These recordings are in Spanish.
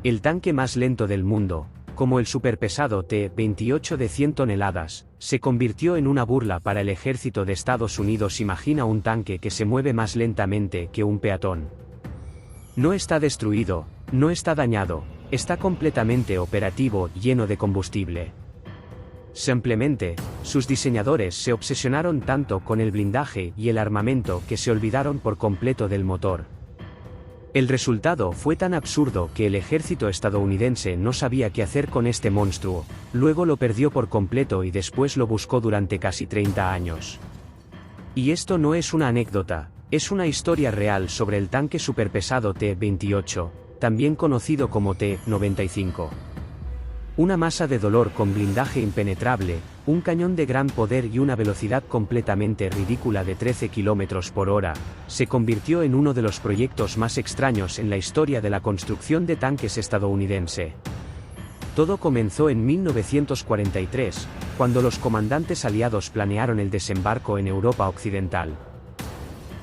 El tanque más lento del mundo, como el superpesado T-28 de 100 toneladas, se convirtió en una burla para el ejército de Estados Unidos. Imagina un tanque que se mueve más lentamente que un peatón. No está destruido, no está dañado, está completamente operativo y lleno de combustible. Simplemente, sus diseñadores se obsesionaron tanto con el blindaje y el armamento que se olvidaron por completo del motor. El resultado fue tan absurdo que el ejército estadounidense no sabía qué hacer con este monstruo, luego lo perdió por completo y después lo buscó durante casi 30 años. Y esto no es una anécdota, es una historia real sobre el tanque superpesado T-28, también conocido como T-95. Una masa de dolor con blindaje impenetrable, un cañón de gran poder y una velocidad completamente ridícula de 13 km por hora, se convirtió en uno de los proyectos más extraños en la historia de la construcción de tanques estadounidense. Todo comenzó en 1943, cuando los comandantes aliados planearon el desembarco en Europa Occidental.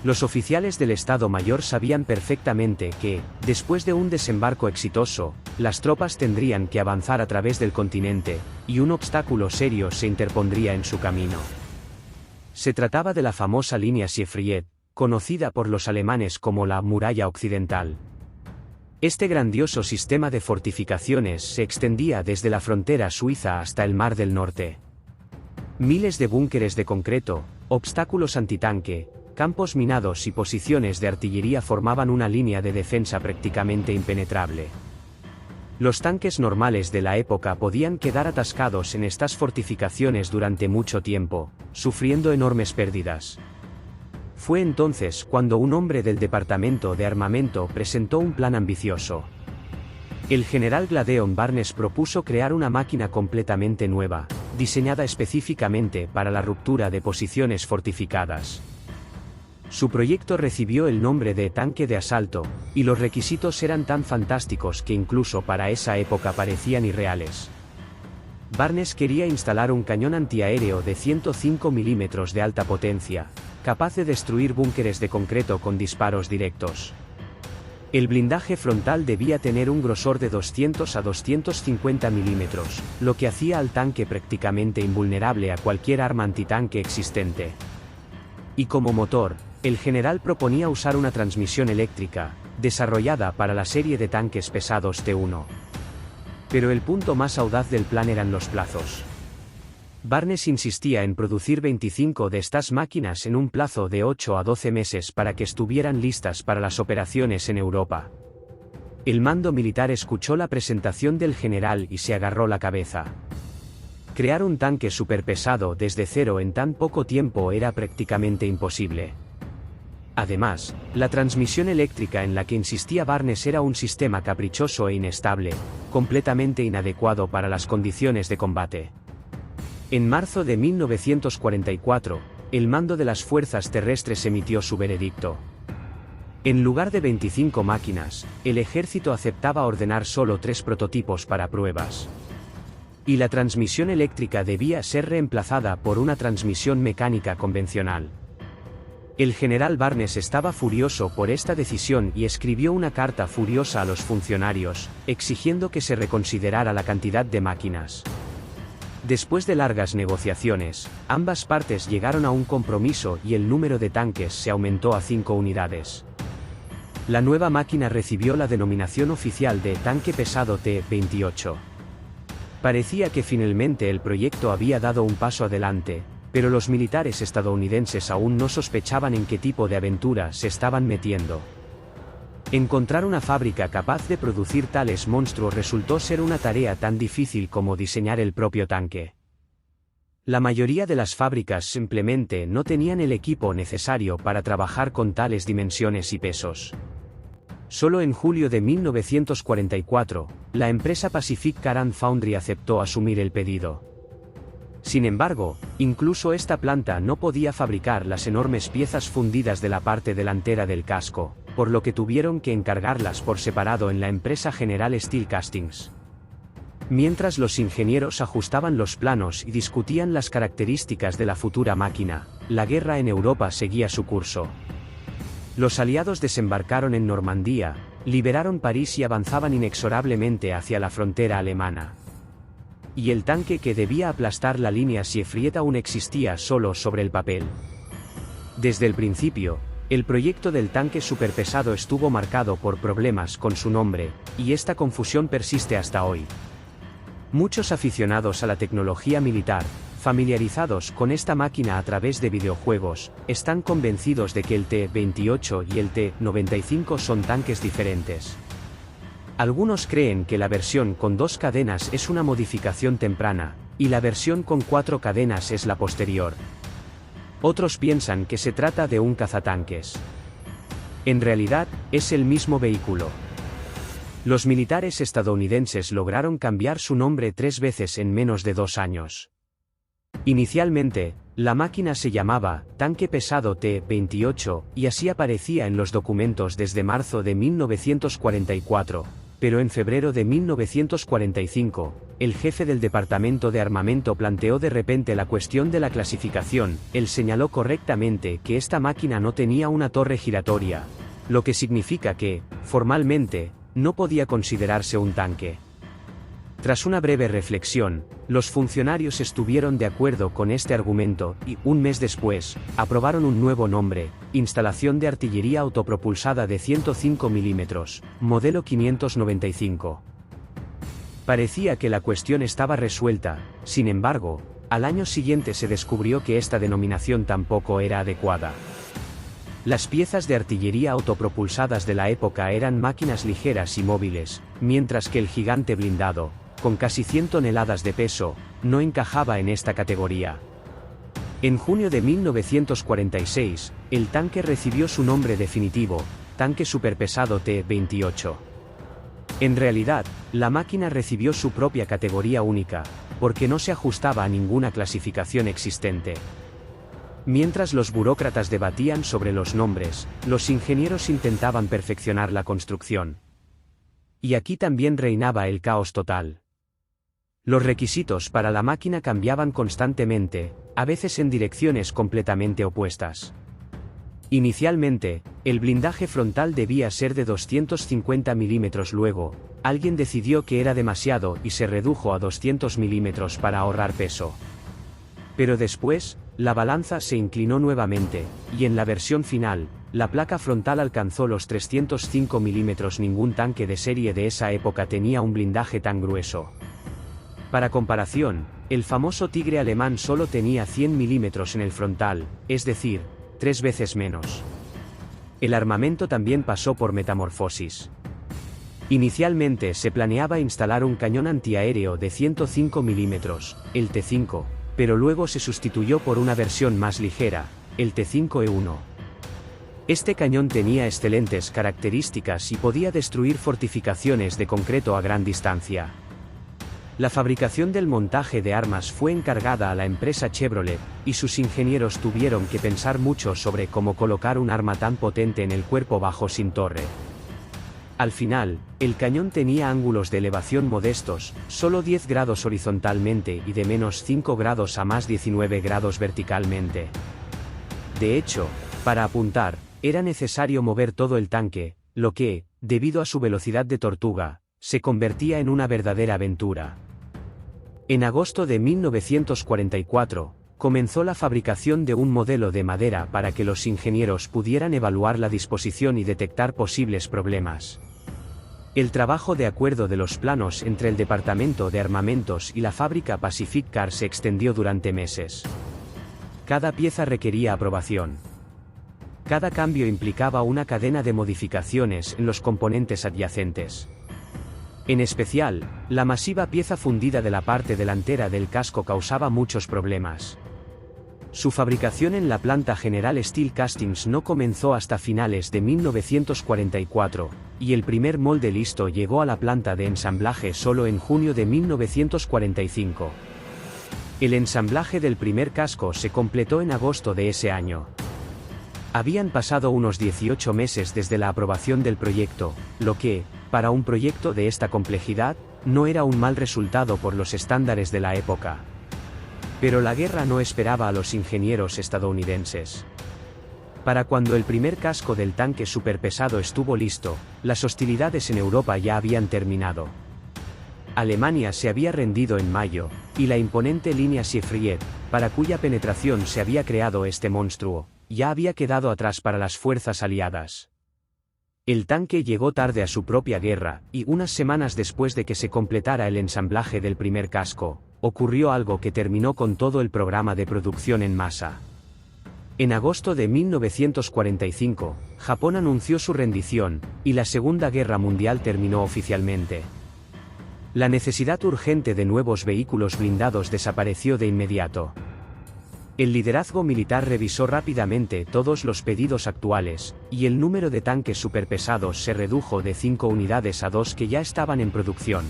Los oficiales del Estado Mayor sabían perfectamente que, después de un desembarco exitoso, las tropas tendrían que avanzar a través del continente, y un obstáculo serio se interpondría en su camino. Se trataba de la famosa línea Siegfried, conocida por los alemanes como la Muralla Occidental. Este grandioso sistema de fortificaciones se extendía desde la frontera suiza hasta el Mar del Norte. Miles de búnkeres de concreto, obstáculos antitanque, campos minados y posiciones de artillería formaban una línea de defensa prácticamente impenetrable. Los tanques normales de la época podían quedar atascados en estas fortificaciones durante mucho tiempo, sufriendo enormes pérdidas. Fue entonces cuando un hombre del Departamento de Armamento presentó un plan ambicioso. El general Gideon Barnes propuso crear una máquina completamente nueva, diseñada específicamente para la ruptura de posiciones fortificadas. Su proyecto recibió el nombre de tanque de asalto, y los requisitos eran tan fantásticos que incluso para esa época parecían irreales. Barnes quería instalar un cañón antiaéreo de 105 mm de alta potencia, capaz de destruir búnkeres de concreto con disparos directos. El blindaje frontal debía tener un grosor de 200 a 250 mm, lo que hacía al tanque prácticamente invulnerable a cualquier arma antitanque existente. Y como motor, el general proponía usar una transmisión eléctrica, desarrollada para la serie de tanques pesados T1. Pero el punto más audaz del plan eran los plazos. Barnes insistía en producir 25 de estas máquinas en un plazo de 8 a 12 meses para que estuvieran listas para las operaciones en Europa. El mando militar escuchó la presentación del general y se agarró la cabeza. Crear un tanque superpesado desde cero en tan poco tiempo era prácticamente imposible. Además, la transmisión eléctrica en la que insistía Barnes era un sistema caprichoso e inestable, completamente inadecuado para las condiciones de combate. En marzo de 1944, el mando de las fuerzas terrestres emitió su veredicto. En lugar de 25 máquinas, el ejército aceptaba ordenar solo 3 prototipos para pruebas. Y la transmisión eléctrica debía ser reemplazada por una transmisión mecánica convencional. El general Barnes estaba furioso por esta decisión y escribió una carta furiosa a los funcionarios, exigiendo que se reconsiderara la cantidad de máquinas. Después de largas negociaciones, ambas partes llegaron a un compromiso y el número de tanques se aumentó a 5 unidades. La nueva máquina recibió la denominación oficial de tanque pesado T-28. Parecía que finalmente el proyecto había dado un paso adelante, pero los militares estadounidenses aún no sospechaban en qué tipo de aventura se estaban metiendo. Encontrar una fábrica capaz de producir tales monstruos resultó ser una tarea tan difícil como diseñar el propio tanque. La mayoría de las fábricas simplemente no tenían el equipo necesario para trabajar con tales dimensiones y pesos. Solo en julio de 1944, la empresa Pacific Current Foundry aceptó asumir el pedido. Sin embargo, incluso esta planta no podía fabricar las enormes piezas fundidas de la parte delantera del casco, por lo que tuvieron que encargarlas por separado en la empresa General Steel Castings. Mientras los ingenieros ajustaban los planos y discutían las características de la futura máquina, la guerra en Europa seguía su curso. Los aliados desembarcaron en Normandía, liberaron París y avanzaban inexorablemente hacia la frontera alemana. Y el tanque que debía aplastar la línea Siegfried aún existía solo sobre el papel. Desde el principio, el proyecto del tanque superpesado estuvo marcado por problemas con su nombre, y esta confusión persiste hasta hoy. Muchos aficionados a la tecnología militar, familiarizados con esta máquina a través de videojuegos, están convencidos de que el T-28 y el T-95 son tanques diferentes. Algunos creen que la versión con 2 cadenas es una modificación temprana, y la versión con 4 cadenas es la posterior. Otros piensan que se trata de un cazatanques. En realidad, es el mismo vehículo. Los militares estadounidenses lograron cambiar su nombre 3 veces en menos de 2 años. Inicialmente, la máquina se llamaba Tanque Pesado T-28, y así aparecía en los documentos desde marzo de 1944, pero en febrero de 1945, el jefe del Departamento de Armamento planteó de repente la cuestión de la clasificación. Él señaló correctamente que esta máquina no tenía una torre giratoria, lo que significa que, formalmente, no podía considerarse un tanque. Tras una breve reflexión, los funcionarios estuvieron de acuerdo con este argumento y, un mes después, aprobaron un nuevo nombre: Instalación de Artillería Autopropulsada de 105 mm, modelo 595. Parecía que la cuestión estaba resuelta. Sin embargo, al año siguiente se descubrió que esta denominación tampoco era adecuada. Las piezas de artillería autopropulsadas de la época eran máquinas ligeras y móviles, mientras que el gigante blindado, con casi 100 toneladas de peso, no encajaba en esta categoría. En junio de 1946, el tanque recibió su nombre definitivo, Tanque Superpesado T-28. En realidad, la máquina recibió su propia categoría única, porque no se ajustaba a ninguna clasificación existente. Mientras los burócratas debatían sobre los nombres, los ingenieros intentaban perfeccionar la construcción. Y aquí también reinaba el caos total. Los requisitos para la máquina cambiaban constantemente, a veces en direcciones completamente opuestas. Inicialmente, el blindaje frontal debía ser de 250 mm, luego, alguien decidió que era demasiado y se redujo a 200 mm para ahorrar peso. Pero después, la balanza se inclinó nuevamente, y en la versión final, la placa frontal alcanzó los 305 mm. Ningún tanque de serie de esa época tenía un blindaje tan grueso. Para comparación, el famoso Tigre alemán solo tenía 100 mm en el frontal, es decir, 3 veces menos. El armamento también pasó por metamorfosis. Inicialmente se planeaba instalar un cañón antiaéreo de 105 mm, el T5, pero luego se sustituyó por una versión más ligera, el T5E1. Este cañón tenía excelentes características y podía destruir fortificaciones de concreto a gran distancia. La fabricación del montaje de armas fue encargada a la empresa Chevrolet, y sus ingenieros tuvieron que pensar mucho sobre cómo colocar un arma tan potente en el cuerpo bajo sin torre. Al final, el cañón tenía ángulos de elevación modestos, solo 10 grados horizontalmente y de menos 5 grados a más 19 grados verticalmente. De hecho, para apuntar, era necesario mover todo el tanque, lo que, debido a su velocidad de tortuga, se convertía en una verdadera aventura. En agosto de 1944, comenzó la fabricación de un modelo de madera para que los ingenieros pudieran evaluar la disposición y detectar posibles problemas. El trabajo de acuerdo de los planos entre el Departamento de Armamentos y la fábrica Pacific Car se extendió durante meses. Cada pieza requería aprobación. Cada cambio implicaba una cadena de modificaciones en los componentes adyacentes. En especial, la masiva pieza fundida de la parte delantera del casco causaba muchos problemas. Su fabricación en la planta General Steel Castings no comenzó hasta finales de 1944, y el primer molde listo llegó a la planta de ensamblaje solo en junio de 1945. El ensamblaje del primer casco se completó en agosto de ese año. Habían pasado unos 18 meses desde la aprobación del proyecto, lo que, para un proyecto de esta complejidad, no era un mal resultado por los estándares de la época. Pero la guerra no esperaba a los ingenieros estadounidenses. Para cuando el primer casco del tanque superpesado estuvo listo, las hostilidades en Europa ya habían terminado. Alemania se había rendido en mayo, y la imponente línea Siegfried, para cuya penetración se había creado este monstruo, ya había quedado atrás para las fuerzas aliadas. El tanque llegó tarde a su propia guerra, y unas semanas después de que se completara el ensamblaje del primer casco, ocurrió algo que terminó con todo el programa de producción en masa. En agosto de 1945, Japón anunció su rendición, y la Segunda Guerra Mundial terminó oficialmente. La necesidad urgente de nuevos vehículos blindados desapareció de inmediato. El liderazgo militar revisó rápidamente todos los pedidos actuales, y el número de tanques superpesados se redujo de 5 unidades a 2 que ya estaban en producción.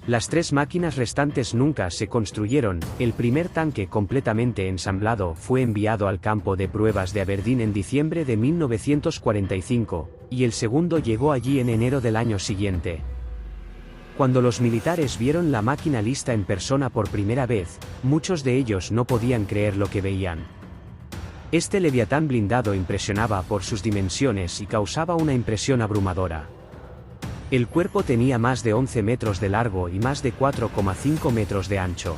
Las 3 máquinas restantes nunca se construyeron. El primer tanque completamente ensamblado fue enviado al campo de pruebas de Aberdeen en diciembre de 1945, y el segundo llegó allí en enero del año siguiente. Cuando los militares vieron la máquina lista en persona por primera vez, muchos de ellos no podían creer lo que veían. Este Leviatán blindado impresionaba por sus dimensiones y causaba una impresión abrumadora. El cuerpo tenía más de 11 metros de largo y más de 4,5 metros de ancho.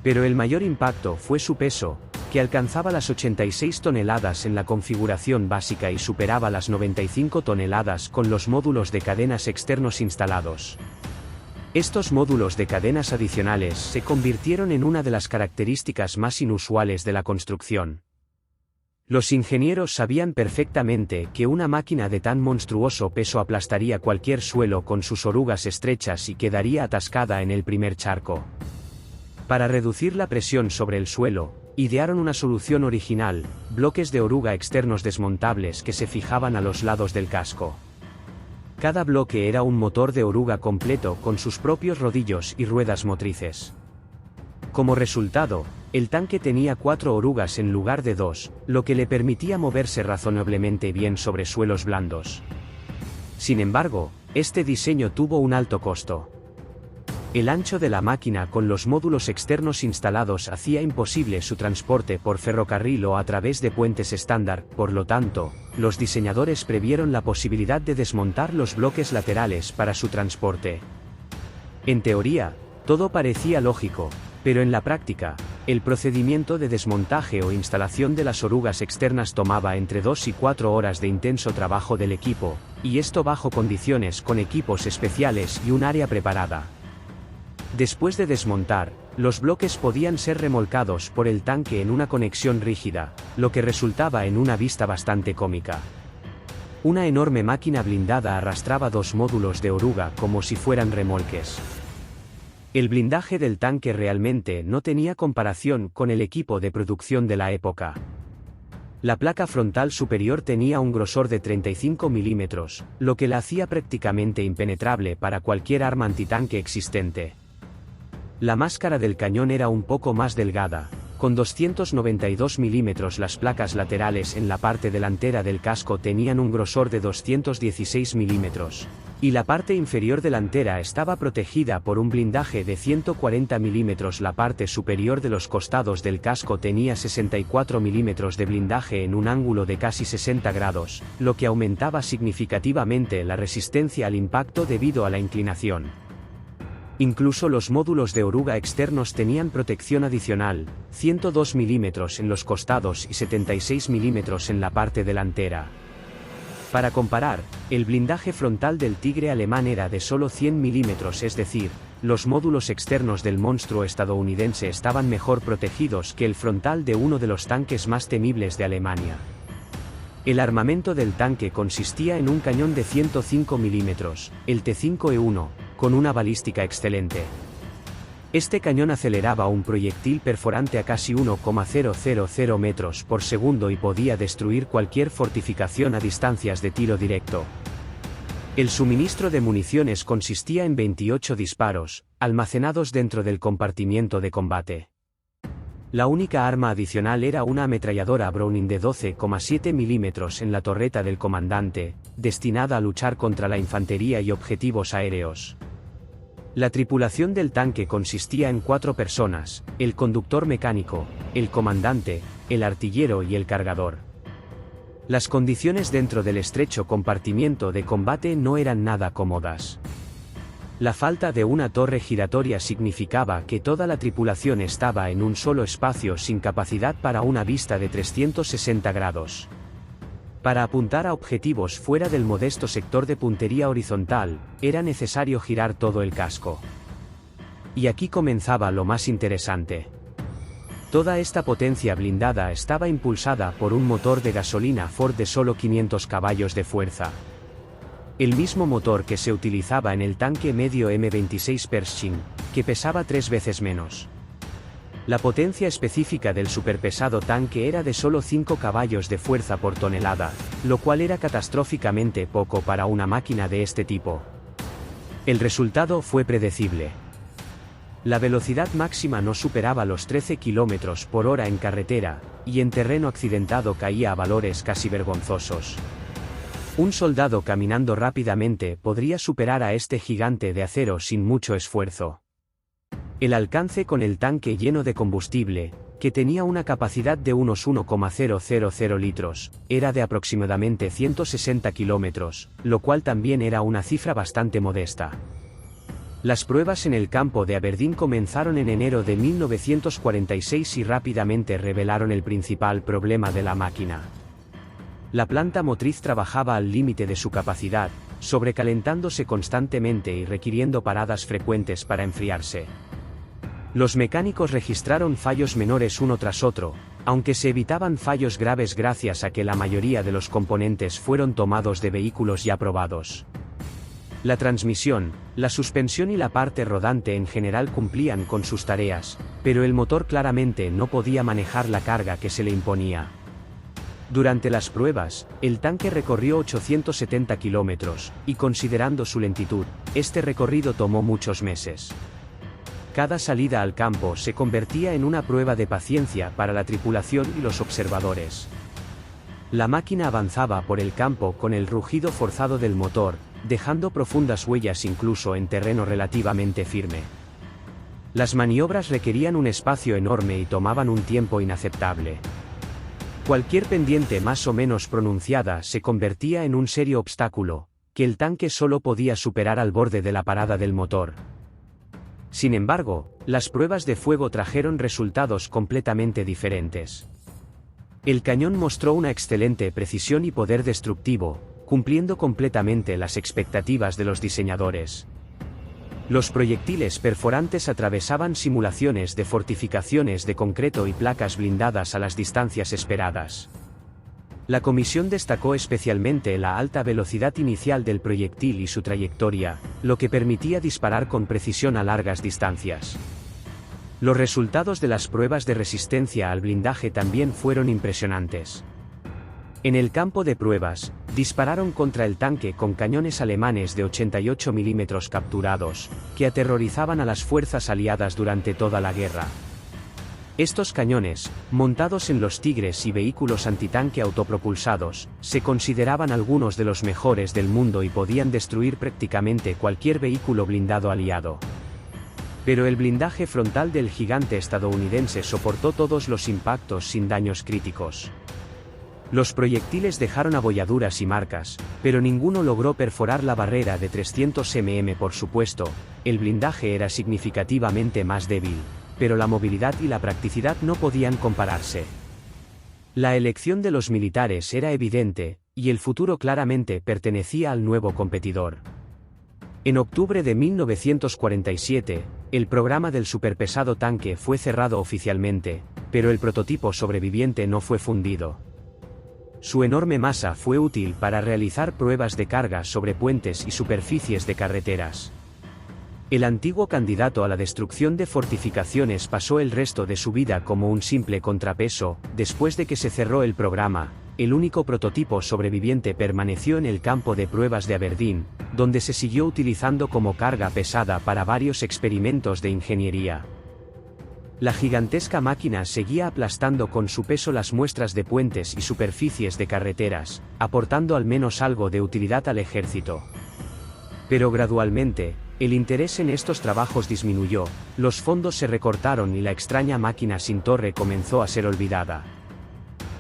Pero el mayor impacto fue su peso, que alcanzaba las 86 toneladas en la configuración básica y superaba las 95 toneladas con los módulos de cadenas externos instalados. Estos módulos de cadenas adicionales se convirtieron en una de las características más inusuales de la construcción. Los ingenieros sabían perfectamente que una máquina de tan monstruoso peso aplastaría cualquier suelo con sus orugas estrechas y quedaría atascada en el primer charco. Para reducir la presión sobre el suelo, idearon una solución original: bloques de oruga externos desmontables que se fijaban a los lados del casco. Cada bloque era un motor de oruga completo con sus propios rodillos y ruedas motrices. Como resultado, el tanque tenía 4 orugas en lugar de 2, lo que le permitía moverse razonablemente bien sobre suelos blandos. Sin embargo, este diseño tuvo un alto costo. El ancho de la máquina con los módulos externos instalados hacía imposible su transporte por ferrocarril o a través de puentes estándar. Por lo tanto, los diseñadores previeron la posibilidad de desmontar los bloques laterales para su transporte. En teoría, todo parecía lógico, pero en la práctica, el procedimiento de desmontaje o instalación de las orugas externas tomaba entre 2 y 4 horas de intenso trabajo del equipo, y esto bajo condiciones con equipos especiales y un área preparada. Después de desmontar, los bloques podían ser remolcados por el tanque en una conexión rígida, lo que resultaba en una vista bastante cómica. Una enorme máquina blindada arrastraba 2 módulos de oruga como si fueran remolques. El blindaje del tanque realmente no tenía comparación con el equipo de producción de la época. La placa frontal superior tenía un grosor de 35 milímetros, lo que la hacía prácticamente impenetrable para cualquier arma antitanque existente. La máscara del cañón era un poco más delgada, con 292 milímetros. Las placas laterales en la parte delantera del casco tenían un grosor de 216 milímetros, y la parte inferior delantera estaba protegida por un blindaje de 140 milímetros. La parte superior de los costados del casco tenía 64 milímetros de blindaje en un ángulo de casi 60 grados, lo que aumentaba significativamente la resistencia al impacto debido a la inclinación. Incluso los módulos de oruga externos tenían protección adicional: 102 milímetros en los costados y 76 milímetros en la parte delantera. Para comparar, el blindaje frontal del Tigre alemán era de solo 100 milímetros, es decir, los módulos externos del monstruo estadounidense estaban mejor protegidos que el frontal de uno de los tanques más temibles de Alemania. El armamento del tanque consistía en un cañón de 105 milímetros, el T5E1, con una balística excelente. Este cañón aceleraba un proyectil perforante a casi 1,000 metros por segundo y podía destruir cualquier fortificación a distancias de tiro directo. El suministro de municiones consistía en 28 disparos, almacenados dentro del compartimiento de combate. La única arma adicional era una ametralladora Browning de 12,7 milímetros en la torreta del comandante, destinada a luchar contra la infantería y objetivos aéreos. La tripulación del tanque consistía en 4 personas: el conductor mecánico, el comandante, el artillero y el cargador. Las condiciones dentro del estrecho compartimiento de combate no eran nada cómodas. La falta de una torre giratoria significaba que toda la tripulación estaba en un solo espacio sin capacidad para una vista de 360 grados. Para apuntar a objetivos fuera del modesto sector de puntería horizontal, era necesario girar todo el casco. Y aquí comenzaba lo más interesante. Toda esta potencia blindada estaba impulsada por un motor de gasolina Ford de solo 500 caballos de fuerza. El mismo motor que se utilizaba en el tanque medio M26 Pershing, que pesaba 3 veces menos. La potencia específica del superpesado tanque era de solo 5 caballos de fuerza por tonelada, lo cual era catastróficamente poco para una máquina de este tipo. El resultado fue predecible. La velocidad máxima no superaba los 13 km por hora en carretera, y en terreno accidentado caía a valores casi vergonzosos. Un soldado caminando rápidamente podría superar a este gigante de acero sin mucho esfuerzo. El alcance con el tanque lleno de combustible, que tenía una capacidad de unos 1,000 litros, era de aproximadamente 160 kilómetros, lo cual también era una cifra bastante modesta. Las pruebas en el campo de Aberdeen comenzaron en enero de 1946 y rápidamente revelaron el principal problema de la máquina. La planta motriz trabajaba al límite de su capacidad, sobrecalentándose constantemente y requiriendo paradas frecuentes para enfriarse. Los mecánicos registraron fallos menores uno tras otro, aunque se evitaban fallos graves gracias a que la mayoría de los componentes fueron tomados de vehículos ya probados. La transmisión, la suspensión y la parte rodante en general cumplían con sus tareas, pero el motor claramente no podía manejar la carga que se le imponía. Durante las pruebas, el tanque recorrió 870 kilómetros, y considerando su lentitud, este recorrido tomó muchos meses. Cada salida al campo se convertía en una prueba de paciencia para la tripulación y los observadores. La máquina avanzaba por el campo con el rugido forzado del motor, dejando profundas huellas incluso en terreno relativamente firme. Las maniobras requerían un espacio enorme y tomaban un tiempo inaceptable. Cualquier pendiente más o menos pronunciada se convertía en un serio obstáculo, que el tanque solo podía superar al borde de la parada del motor. Sin embargo, las pruebas de fuego trajeron resultados completamente diferentes. El cañón mostró una excelente precisión y poder destructivo, cumpliendo completamente las expectativas de los diseñadores. Los proyectiles perforantes atravesaban simulaciones de fortificaciones de concreto y placas blindadas a las distancias esperadas. La comisión destacó especialmente la alta velocidad inicial del proyectil y su trayectoria, lo que permitía disparar con precisión a largas distancias. Los resultados de las pruebas de resistencia al blindaje también fueron impresionantes. En el campo de pruebas, dispararon contra el tanque con cañones alemanes de 88 mm capturados, que aterrorizaban a las fuerzas aliadas durante toda la guerra. Estos cañones, montados en los Tigres y vehículos antitanque autopropulsados, se consideraban algunos de los mejores del mundo y podían destruir prácticamente cualquier vehículo blindado aliado. Pero el blindaje frontal del gigante estadounidense soportó todos los impactos sin daños críticos. Los proyectiles dejaron abolladuras y marcas, pero ninguno logró perforar la barrera de 300 mm. Por supuesto, el blindaje era significativamente más débil, pero la movilidad y la practicidad no podían compararse. La elección de los militares era evidente, y el futuro claramente pertenecía al nuevo competidor. En octubre de 1947, el programa del superpesado tanque fue cerrado oficialmente, pero el prototipo sobreviviente no fue fundido. Su enorme masa fue útil para realizar pruebas de carga sobre puentes y superficies de carreteras. El antiguo candidato a la destrucción de fortificaciones pasó el resto de su vida como un simple contrapeso. Después de que se cerró el programa, el único prototipo sobreviviente permaneció en el campo de pruebas de Aberdeen, donde se siguió utilizando como carga pesada para varios experimentos de ingeniería. La gigantesca máquina seguía aplastando con su peso las muestras de puentes y superficies de carreteras, aportando al menos algo de utilidad al ejército. Pero gradualmente, el interés en estos trabajos disminuyó, los fondos se recortaron y la extraña máquina sin torre comenzó a ser olvidada.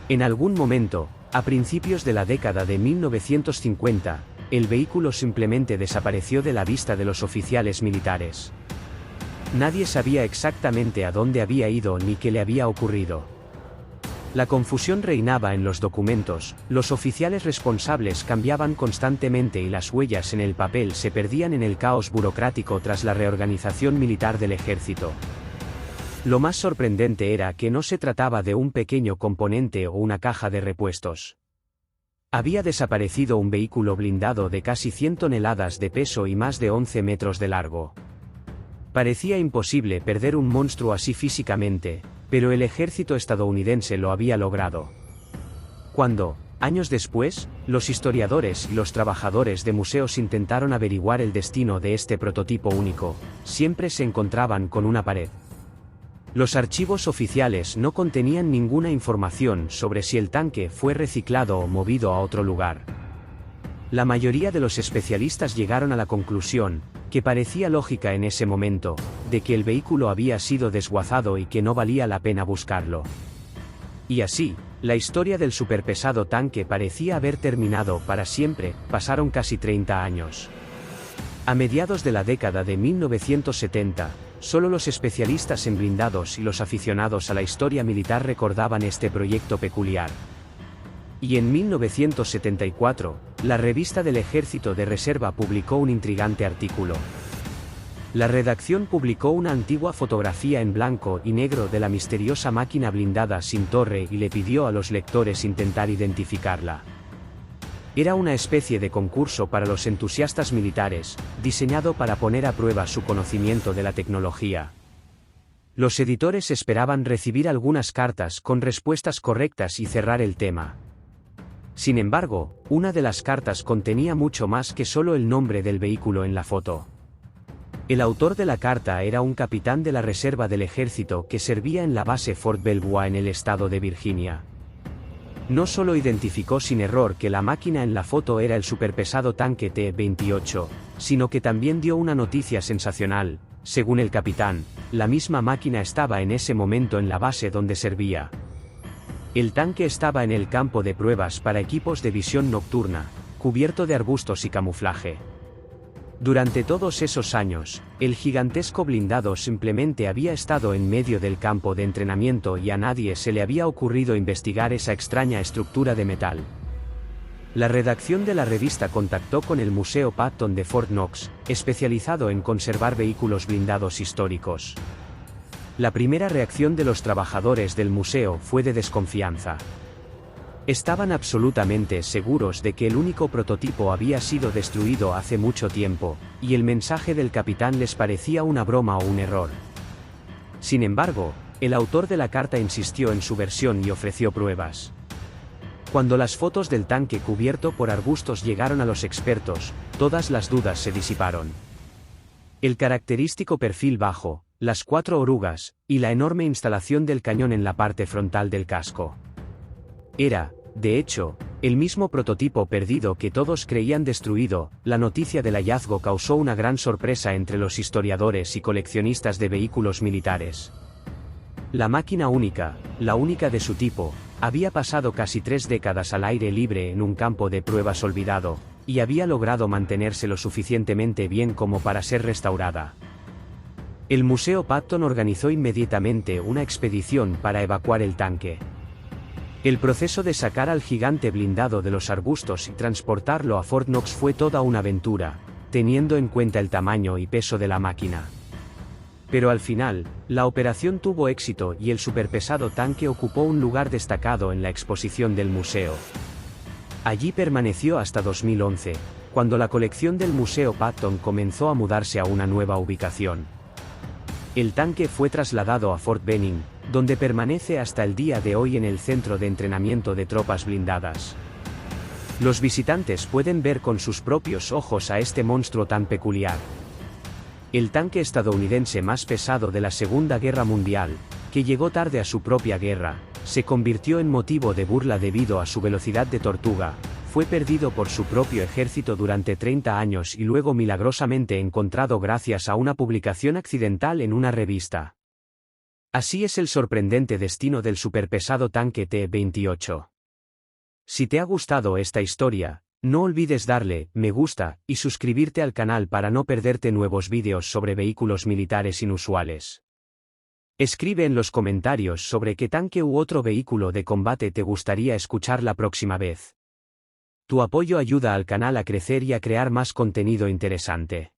En algún momento, A principios de la década de 1950, el vehículo simplemente desapareció de la vista de los oficiales militares. Nadie sabía exactamente a dónde había ido ni qué le había ocurrido. La confusión reinaba en los documentos, los oficiales responsables cambiaban constantemente y las huellas en el papel se perdían en el caos burocrático tras la reorganización militar del ejército. Lo más sorprendente era que no se trataba de un pequeño componente o una caja de repuestos. Había desaparecido un vehículo blindado de casi 100 toneladas de peso y más de 11 metros de largo. Parecía imposible perder un monstruo así físicamente, pero el ejército estadounidense lo había logrado. Cuando, años después, los historiadores y los trabajadores de museos intentaron averiguar el destino de este prototipo único, siempre se encontraban con una pared. Los archivos oficiales no contenían ninguna información sobre si el tanque fue reciclado o movido a otro lugar. La mayoría de los especialistas llegaron a la conclusión, que parecía lógica en ese momento, de que el vehículo había sido desguazado y que no valía la pena buscarlo. Y así, la historia del superpesado tanque parecía haber terminado para siempre. Pasaron casi 30 años. A mediados de la década de 1970, solo los especialistas en blindados y los aficionados a la historia militar recordaban este proyecto peculiar. Y en 1974, la revista del Ejército de Reserva publicó un intrigante artículo. La redacción publicó una antigua fotografía en blanco y negro de la misteriosa máquina blindada sin torre y le pidió a los lectores intentar identificarla. Era una especie de concurso para los entusiastas militares, diseñado para poner a prueba su conocimiento de la tecnología. Los editores esperaban recibir algunas cartas con respuestas correctas y cerrar el tema. Sin embargo, una de las cartas contenía mucho más que solo el nombre del vehículo en la foto. El autor de la carta era un capitán de la reserva del ejército que servía en la base Fort Belvoir en el estado de Virginia. No solo identificó sin error que la máquina en la foto era el superpesado tanque T-28, sino que también dio una noticia sensacional. Según el capitán, la misma máquina estaba en ese momento en la base donde servía. El tanque estaba en el campo de pruebas para equipos de visión nocturna, cubierto de arbustos y camuflaje. Durante todos esos años, el gigantesco blindado simplemente había estado en medio del campo de entrenamiento y a nadie se le había ocurrido investigar esa extraña estructura de metal. La redacción de la revista contactó con el Museo Patton de Fort Knox, especializado en conservar vehículos blindados históricos. La primera reacción de los trabajadores del museo fue de desconfianza. Estaban absolutamente seguros de que el único prototipo había sido destruido hace mucho tiempo, y el mensaje del capitán les parecía una broma o un error. Sin embargo, el autor de la carta insistió en su versión y ofreció pruebas. Cuando las fotos del tanque cubierto por arbustos llegaron a los expertos, todas las dudas se disiparon. El característico perfil bajo, las 4 orugas, y la enorme instalación del cañón en la parte frontal del casco. Era, de hecho, el mismo prototipo perdido que todos creían destruido. La noticia del hallazgo causó una gran sorpresa entre los historiadores y coleccionistas de vehículos militares. La máquina única, la única de su tipo, había pasado casi 3 décadas al aire libre en un campo de pruebas olvidado, y había logrado mantenerse lo suficientemente bien como para ser restaurada. El Museo Patton organizó inmediatamente una expedición para evacuar el tanque. El proceso de sacar al gigante blindado de los arbustos y transportarlo a Fort Knox fue toda una aventura, teniendo en cuenta el tamaño y peso de la máquina. Pero al final, la operación tuvo éxito y el superpesado tanque ocupó un lugar destacado en la exposición del museo. Allí permaneció hasta 2011, cuando la colección del Museo Patton comenzó a mudarse a una nueva ubicación. El tanque fue trasladado a Fort Benning, donde permanece hasta el día de hoy en el centro de entrenamiento de tropas blindadas. Los visitantes pueden ver con sus propios ojos a este monstruo tan peculiar. El tanque estadounidense más pesado de la Segunda Guerra Mundial, que llegó tarde a su propia guerra, se convirtió en motivo de burla debido a su velocidad de tortuga, fue perdido por su propio ejército durante 30 años y luego milagrosamente encontrado gracias a una publicación accidental en una revista. Así es el sorprendente destino del superpesado tanque T-28. Si te ha gustado esta historia, no olvides darle me gusta y suscribirte al canal para no perderte nuevos vídeos sobre vehículos militares inusuales. Escribe en los comentarios sobre qué tanque u otro vehículo de combate te gustaría escuchar la próxima vez. Tu apoyo ayuda al canal a crecer y a crear más contenido interesante.